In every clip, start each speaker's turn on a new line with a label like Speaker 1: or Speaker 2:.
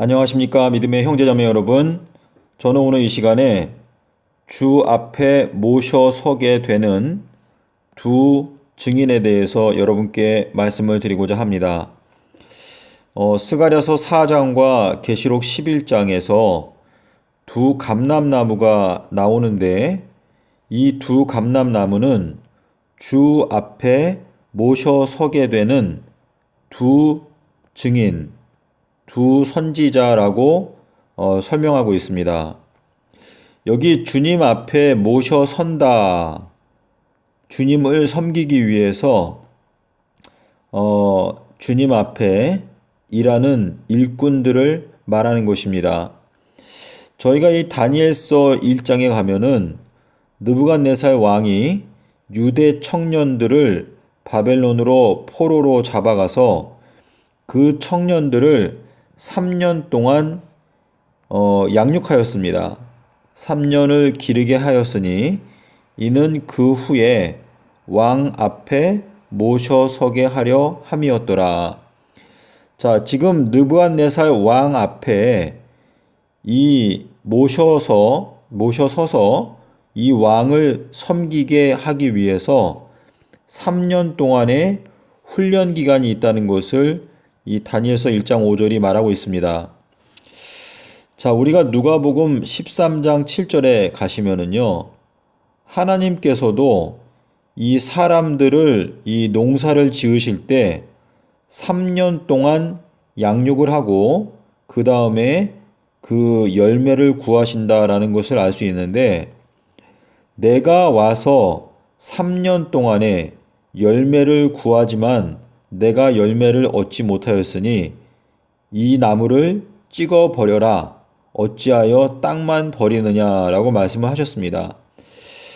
Speaker 1: 안녕하십니까 믿음의 형제자매 여러분. 저는 오늘 이 시간에 주 앞에 모셔 서게 되는 두 증인에 대해서 여러분께 말씀을 드리고자 합니다. 스가랴서 4장과 계시록 11장에서 두 감람나무가 나오는데, 이 두 감람나무는 주 앞에 모셔 서게 되는 두 증인, 두 선지자라고 설명하고 있습니다. 여기 주님 앞에 모셔 선다, 주님을 섬기기 위해서 주님 앞에 일하는 일꾼들을 말하는 것입니다. 저희가 이 다니엘서 1장에 가면은 느부갓네살 왕이 유대 청년들을 바벨론으로 포로로 잡아가서 그 청년들을 3년 동안 양육하였습니다. 3년을 기르게 하였으니 이는 그 후에 왕 앞에 모셔 서게 하려 함이었더라. 자, 지금 느부갓네살 왕 앞에 이 모셔서서 이 왕을 섬기게 하기 위해서 3년 동안의 훈련 기간이 있다는 것을 이 다니엘서 1장 5절이 말하고 있습니다. 자, 우리가 누가복음 13장 7절에 가시면은요, 하나님께서도 이 사람들을 이 농사를 지으실 때 3년 동안 양육을 하고 그 다음에 그 열매를 구하신다라는 것을 알 수 있는데, 내가 와서 3년 동안에 열매를 구하지만 내가 열매를 얻지 못하였으니 이 나무를 찍어 버려라, 어찌하여 땅만 버리느냐라고 말씀을 하셨습니다.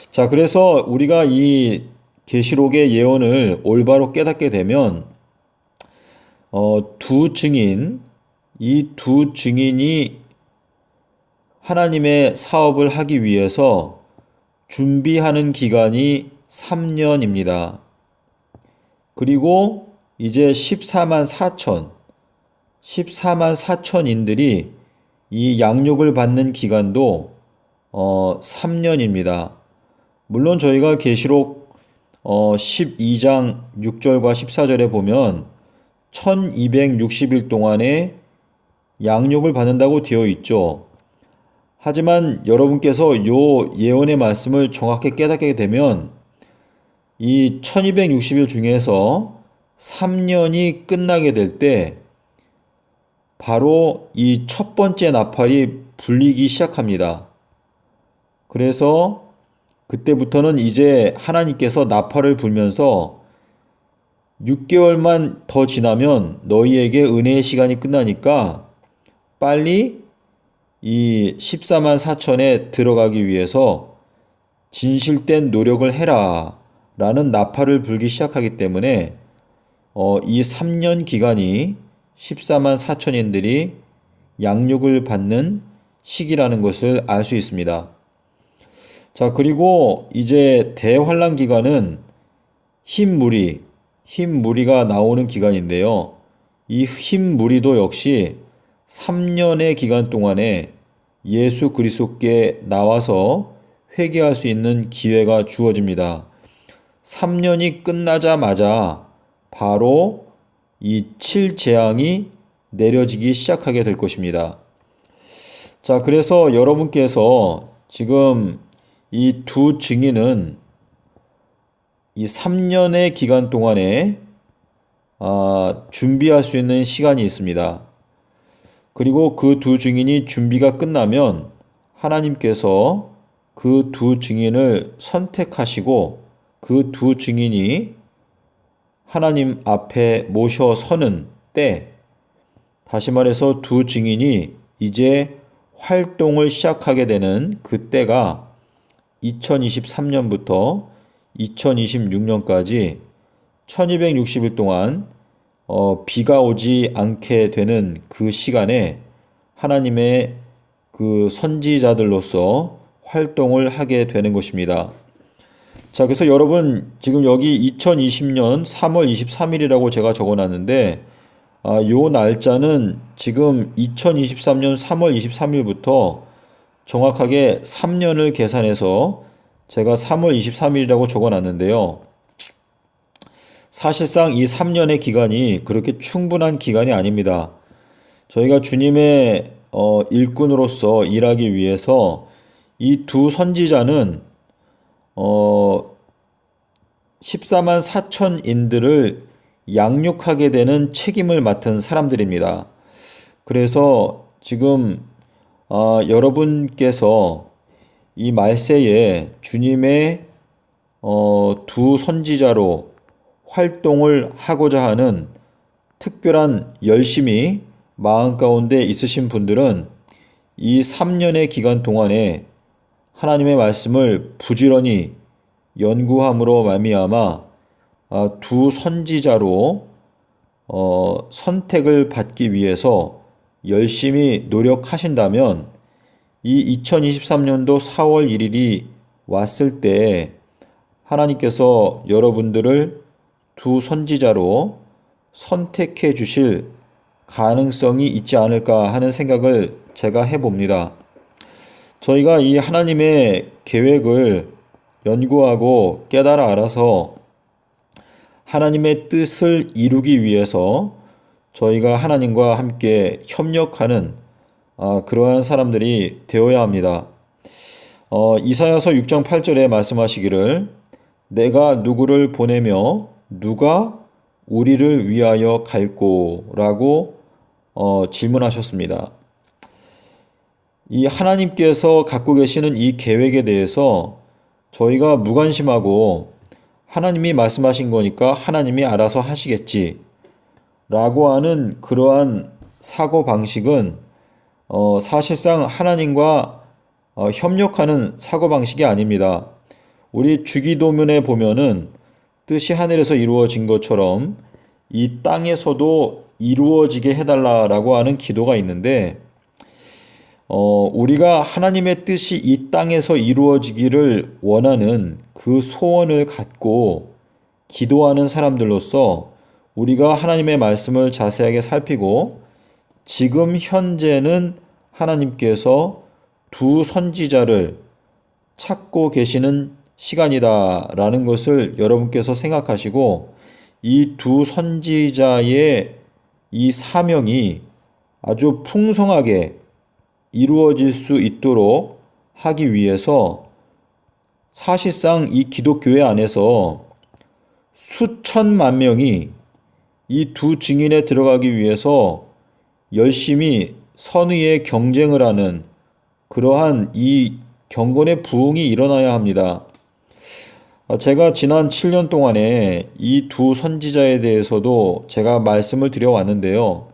Speaker 1: 자, 그래서 우리가 이 계시록의 예언을 올바로 깨닫게 되면 이 두 증인이 하나님의 사업을 하기 위해서 준비하는 기간이 3년입니다. 그리고 이제 14만 4천인들이 이 양육을 받는 기간도 3년입니다. 물론 저희가 계시록 12장 6절과 14절에 보면 1260일 동안에 양육을 받는다고 되어 있죠. 하지만 여러분께서 요 예언의 말씀을 정확히 깨닫게 되면 이 1260일 중에서 3년이 끝나게 될 때 바로 이 첫 번째 나팔이 불리기 시작합니다. 그래서 그때부터는 이제 하나님께서 나팔을 불면서 6개월만 더 지나면 너희에게 은혜의 시간이 끝나니까 빨리 이 14만 4천에 들어가기 위해서 진실된 노력을 해라 라는 나팔을 불기 시작하기 때문에 이 3년 기간이 14만 4천인들이 양육을 받는 시기라는 것을 알 수 있습니다. 자, 그리고 이제 대환란 기간은 흰 무리가 나오는 기간인데요. 이 흰 무리도 역시 3년의 기간 동안에 예수 그리스도께 나와서 회개할 수 있는 기회가 주어집니다. 3년이 끝나자마자 바로 이 7재앙이 내려지기 시작하게 될 것입니다. 자, 그래서 여러분께서 지금 이 두 증인은 이 3년의 기간 동안에 준비할 수 있는 시간이 있습니다. 그리고 그 두 증인이 준비가 끝나면 하나님께서 그 두 증인을 선택하시고 그 두 증인이 하나님 앞에 모셔 서는 때, 다시 말해서 두 증인이 이제 활동을 시작하게 되는 그 때가 2023년부터 2026년까지 1260일 동안 비가 오지 않게 되는 그 시간에 하나님의 그 선지자들로서 활동을 하게 되는 것입니다. 자, 그래서 여러분 지금 여기 2020년 3월 23일이라고 제가 적어놨는데 요 날짜는 지금 2023년 3월 23일부터 정확하게 3년을 계산해서 제가 3월 23일이라고 적어 놨는데요. 사실상 이 3년의 기간이 그렇게 충분한 기간이 아닙니다. 저희가 주님의 일꾼으로서 일하기 위해서 이 두 선지자는 14만 4천인들을 양육하게 되는 책임을 맡은 사람들입니다. 그래서 지금 여러분께서 이 말세에 주님의 두 선지자로 활동을 하고자 하는 특별한 열심이 마음 가운데 있으신 분들은 이 3년의 기간 동안에 하나님의 말씀을 부지런히 연구함으로 말미암아 두 선지자로 선택을 받기 위해서 열심히 노력하신다면 이 2023년도 4월 1일이 왔을 때 하나님께서 여러분들을 두 선지자로 선택해 주실 가능성이 있지 않을까 하는 생각을 제가 해봅니다. 저희가 이 하나님의 계획을 연구하고 깨달아 알아서 하나님의 뜻을 이루기 위해서 저희가 하나님과 함께 협력하는 그러한 사람들이 되어야 합니다. 이사야서 6장 8절에 말씀하시기를 내가 누구를 보내며 누가 우리를 위하여 갈꼬 라고 질문하셨습니다. 이 하나님께서 갖고 계시는 이 계획에 대해서 저희가 무관심하고 하나님이 말씀하신 거니까 하나님이 알아서 하시겠지 라고 하는 그러한 사고방식은 사실상 하나님과 협력하는 사고방식이 아닙니다. 우리 주기도문에 보면은 뜻이 하늘에서 이루어진 것처럼 이 땅에서도 이루어지게 해달라라고 하는 기도가 있는데 우리가 하나님의 뜻이 이 땅에서 이루어지기를 원하는 그 소원을 갖고 기도하는 사람들로서 우리가 하나님의 말씀을 자세하게 살피고 지금 현재는 하나님께서 두 선지자를 찾고 계시는 시간이다라는 것을 여러분께서 생각하시고 이 두 선지자의 이 사명이 아주 풍성하게 이루어질 수 있도록 하기 위해서 사실상 이 기독교회 안에서 수천만 명이 이 두 증인에 들어가기 위해서 열심히 선의의 경쟁을 하는 그러한 이 경건의 부흥이 일어나야 합니다. 제가 지난 7년 동안에 이 두 선지자에 대해서도 제가 말씀을 드려왔는데요.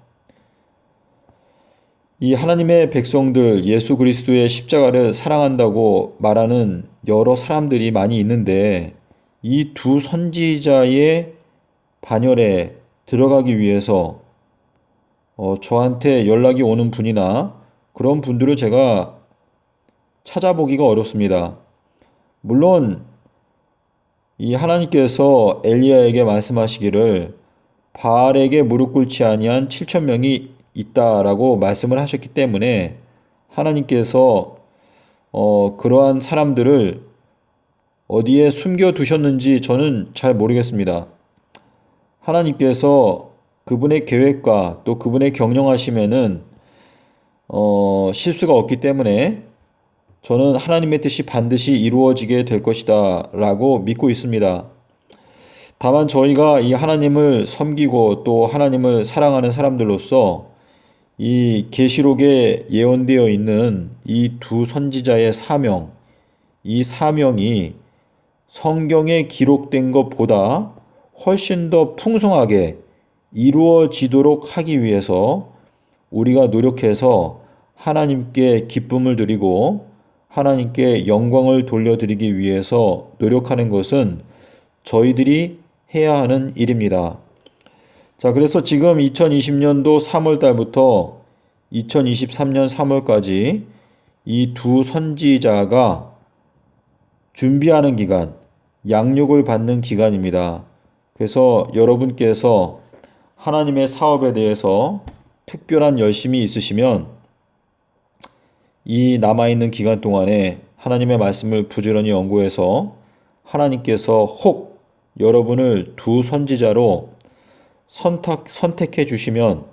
Speaker 1: 이 하나님의 백성들 예수 그리스도의 십자가를 사랑한다고 말하는 여러 사람들이 많이 있는데 이 두 선지자의 반열에 들어가기 위해서 저한테 연락이 오는 분이나 그런 분들을 제가 찾아보기가 어렵습니다. 물론 이 하나님께서 엘리야에게 말씀하시기를 바알에게 무릎 꿇지 아니한 7천 명이 있다라고 말씀을 하셨기 때문에 하나님께서 그러한 사람들을 어디에 숨겨 두셨는지 저는 잘 모르겠습니다. 하나님께서 그분의 계획과 또 그분의 경영하심에는 실수가 없기 때문에 저는 하나님의 뜻이 반드시 이루어지게 될 것이다 라고 믿고 있습니다. 다만 저희가 이 하나님을 섬기고 또 하나님을 사랑하는 사람들로서 이 계시록에 예언되어 있는 이 두 선지자의 사명, 이 사명이 성경에 기록된 것보다 훨씬 더 풍성하게 이루어지도록 하기 위해서 우리가 노력해서 하나님께 기쁨을 드리고 하나님께 영광을 돌려드리기 위해서 노력하는 것은 저희들이 해야 하는 일입니다. 자, 그래서 지금 2020년도 3월 달부터 2023년 3월까지 이 두 선지자가 준비하는 기간, 양육을 받는 기간입니다. 그래서 여러분께서 하나님의 사업에 대해서 특별한 열심이 있으시면 이 남아있는 기간 동안에 하나님의 말씀을 부지런히 연구해서 하나님께서 혹 여러분을 두 선지자로 선택해 주시면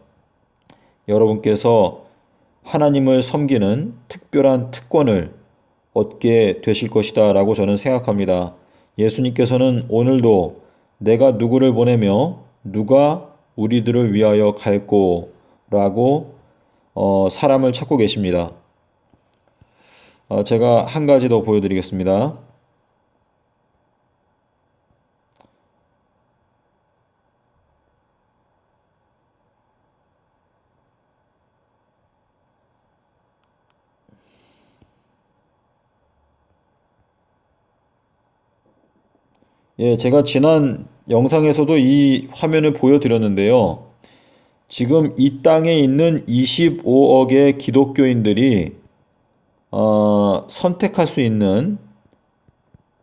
Speaker 1: 여러분께서 하나님을 섬기는 특별한 특권을 얻게 되실 것이다 라고 저는 생각합니다. 예수님께서는 오늘도 내가 누구를 보내며 누가 우리들을 위하여 갈꼬 라고 사람을 찾고 계십니다. 제가 한 가지 더 보여드리겠습니다. 예, 제가 지난 영상에서도 이 화면을 보여드렸는데요. 지금 이 땅에 있는 25억의 기독교인들이 선택할 수 있는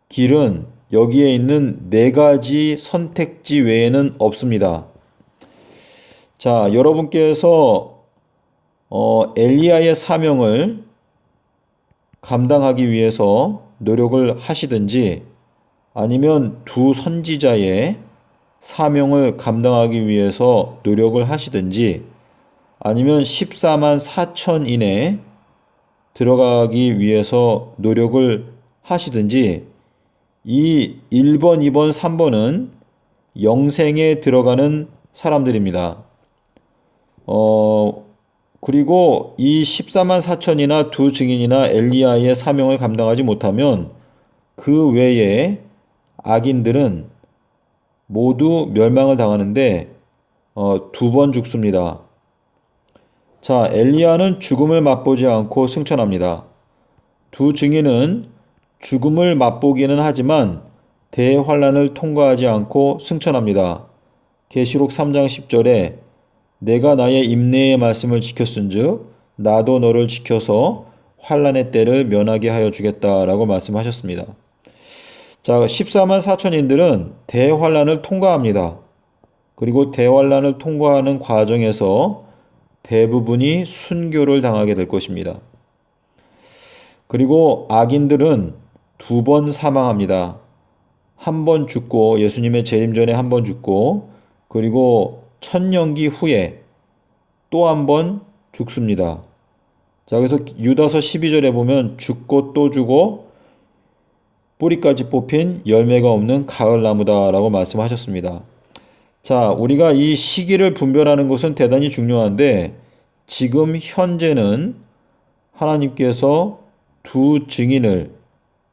Speaker 1: 길은 여기에 있는 네 가지 선택지 외에는 없습니다. 자, 여러분께서 엘리야의 사명을 감당하기 위해서 노력을 하시든지 아니면 두 선지자의 사명을 감당하기 위해서 노력을 하시든지 아니면 14만 4천인에 들어가기 위해서 노력을 하시든지 이 1번, 2번, 3번은 영생에 들어가는 사람들입니다. 그리고 이 14만 4천이나 두 증인이나 엘리야의 사명을 감당하지 못하면 그 외에 악인들은 모두 멸망을 당하는데 두 번 죽습니다. 자, 엘리야는 죽음을 맛보지 않고 승천합니다. 두 증인은 죽음을 맛보기는 하지만 대환란을 통과하지 않고 승천합니다. 계시록 3장 10절에 내가 나의 인내의 말씀을 지켰은즉 나도 너를 지켜서 환란의 때를 면하게 하여 주겠다라고 말씀하셨습니다. 자, 14만 4천인들은 대환란을 통과합니다. 그리고 대환란을 통과하는 과정에서 대부분이 순교를 당하게 될 것입니다. 그리고 악인들은 두 번 사망합니다. 한 번 죽고 예수님의 재림 전에 한 번 죽고 그리고 천년기 후에 또 한 번 죽습니다. 자, 그래서 유다서 12절에 보면 죽고 또 죽고 뿌리까지 뽑힌 열매가 없는 가을나무다라고 말씀하셨습니다. 자, 우리가 이 시기를 분별하는 것은 대단히 중요한데 지금 현재는 하나님께서 두 증인을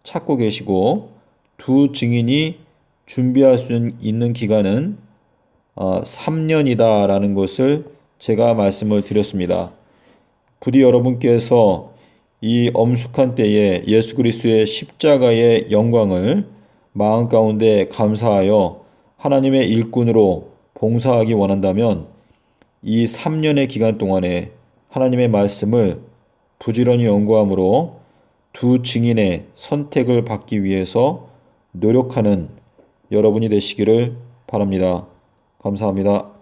Speaker 1: 찾고 계시고 두 증인이 준비할 수 있는 기간은 3년이다라는 것을 제가 말씀을 드렸습니다. 부디 여러분께서 이 엄숙한 때에 예수 그리스도의 십자가의 영광을 마음 가운데 감사하여 하나님의 일꾼으로 봉사하기 원한다면 이 3년의 기간 동안에 하나님의 말씀을 부지런히 연구함으로 두 증인의 선택을 받기 위해서 노력하는 여러분이 되시기를 바랍니다. 감사합니다.